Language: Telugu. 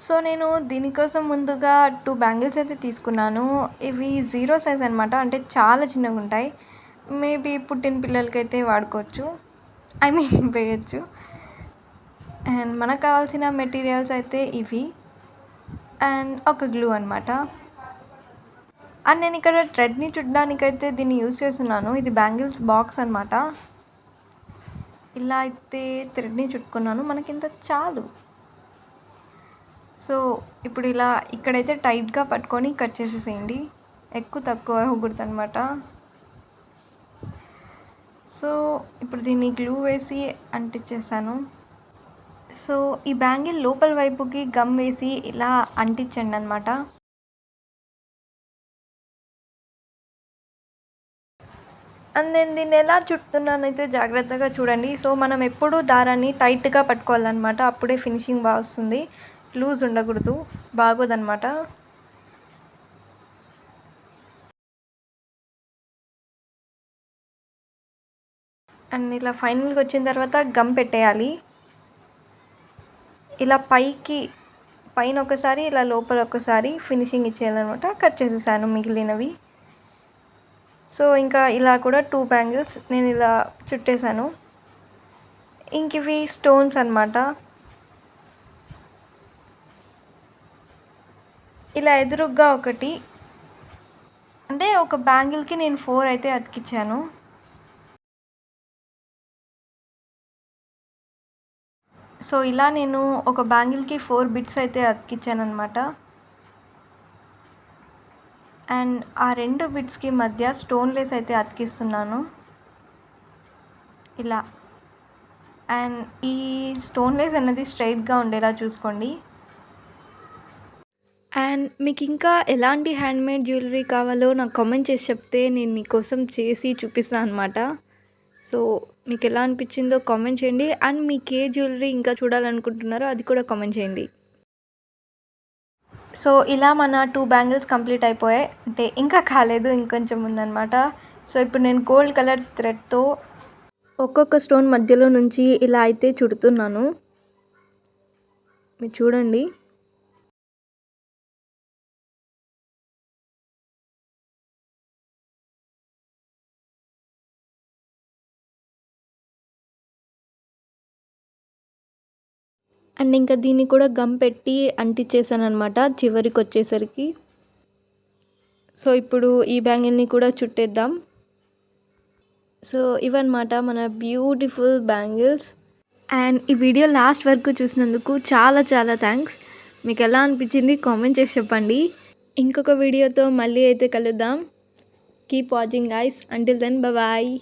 సో నేను దీనికోసం ముందుగా 2 బ్యాంగిల్స్ అయితే తీసుకున్నాను. ఇవి 0 సైజ్ అనమాట. అంటే చాలా చిన్నగుంటాయి. మేబీ పుట్టిన పిల్లలకైతే వాడుకోవచ్చు. ఐ మీన్ వేయొచ్చు. అండ్ మనకు కావాల్సిన మెటీరియల్స్ అయితే ఇవి అండ్ ఒక గ్లూ అనమాట. అండ్ నేను ఇక్కడ థ్రెడ్ని చుట్టడానికైతే దీన్ని యూజ్ చేస్తున్నాను. ఇది బ్యాంగిల్స్ బాక్స్ అనమాట. ఇలా అయితే థ్రెడ్ని చుట్టుకున్నాను. మనకింత చాలు. సో ఇప్పుడు ఇలా ఇక్కడైతే టైట్గా పట్టుకొని కట్ చేసేసేయండి. ఎక్కువ తక్కువ అవ్వకూడదు అనమాట. సో ఇప్పుడు దీన్ని గ్లూ వేసి అంటించేసాను. సో ఈ బ్యాంగిల్ లోపల వైపుకి గమ్ వేసి ఇలా అంటించండి అనమాట. అండ్ నేను దీన్ని ఎలా చుట్టుతున్నానైతే జాగ్రత్తగా చూడండి. సో మనం ఎప్పుడూ దారాన్ని టైట్గా పట్టుకోవాలన్నమాట. అప్పుడే ఫినిషింగ్ బాగా వస్తుంది. లూజ్ ఉండకూడదు, బాగోదన్నమాట. అండ్ ఇలా ఫైనల్గా వచ్చిన తర్వాత గమ్ పెట్టేయాలి. ఇలా పైన ఒకసారి, ఇలా లోపల ఒకసారి ఫినిషింగ్ ఇచ్చేయాలన్నమాట. కట్ చేసేసాను మిగిలినవి. సో ఇంకా ఇలా కూడా 2 బ్యాంగిల్స్ నేను ఇలా చుట్టేసాను. ఇంక ఇవి స్టోన్స్ అనమాట. ఇలా ఎదురుగ్గా ఒకటి, అంటే ఒక బ్యాంగిల్కి నేను 4 అయితే అతికిచ్చాను. సో ఇలా నేను ఒక బ్యాంగిల్కి 4 బిట్స్ అయితే అతికిచ్చాను అనమాట. అండ్ ఆ 2 బిట్స్కి మధ్య స్టోన్ లేస్ అయితే అతికిస్తున్నాను ఇలా. అండ్ ఈ స్టోన్ లేస్ అనేది స్ట్రైట్గా ఉండేలా చూసుకోండి. అండ్ మీకు ఇంకా ఎలాంటి హ్యాండ్మేడ్ జ్యువెలరీ కావాలో నాకు కామెంట్ చేసి చెప్తే నేను మీకోసం చేసి చూపిస్తాను అనమాట. సో మీకు ఎలా అనిపించిందో కామెంట్ చేయండి. అండ్ మీకు ఏ జ్యువెలరీ ఇంకా చూడాలనుకుంటున్నారో అది కూడా కామెంట్ చేయండి. సో ఇలా మన 2 బ్యాంగిల్స్ కంప్లీట్ అయిపోయాయి. అంటే ఇంకా కాలేదు, ఇంకొంచెం ఉందన్నమాట. సో ఇప్పుడు నేను గోల్డ్ కలర్ థ్రెడ్తో ఒక్కొక్క స్టోన్ మధ్యలో నుంచి ఇలా అయితే చుడుతున్నాను. మీరు చూడండి. అండ్ ఇంకా దీన్ని కూడా గమ్ పెట్టి అంటించేసాను అనమాట చివరికి వచ్చేసరికి. సో ఇప్పుడు ఈ బ్యాంగిల్ని కూడా చుట్టేద్దాం. సో ఇవన్నమాట మన బ్యూటిఫుల్ బ్యాంగిల్స్. అండ్ ఈ వీడియో లాస్ట్ వరకు చూసినందుకు చాలా చాలా థ్యాంక్స్. మీకు ఎలా అనిపించింది కామెంట్ చేసి చెప్పండి. ఇంకొక వీడియోతో మళ్ళీ అయితే కలుద్దాం. Keep watching guys. Until then bye.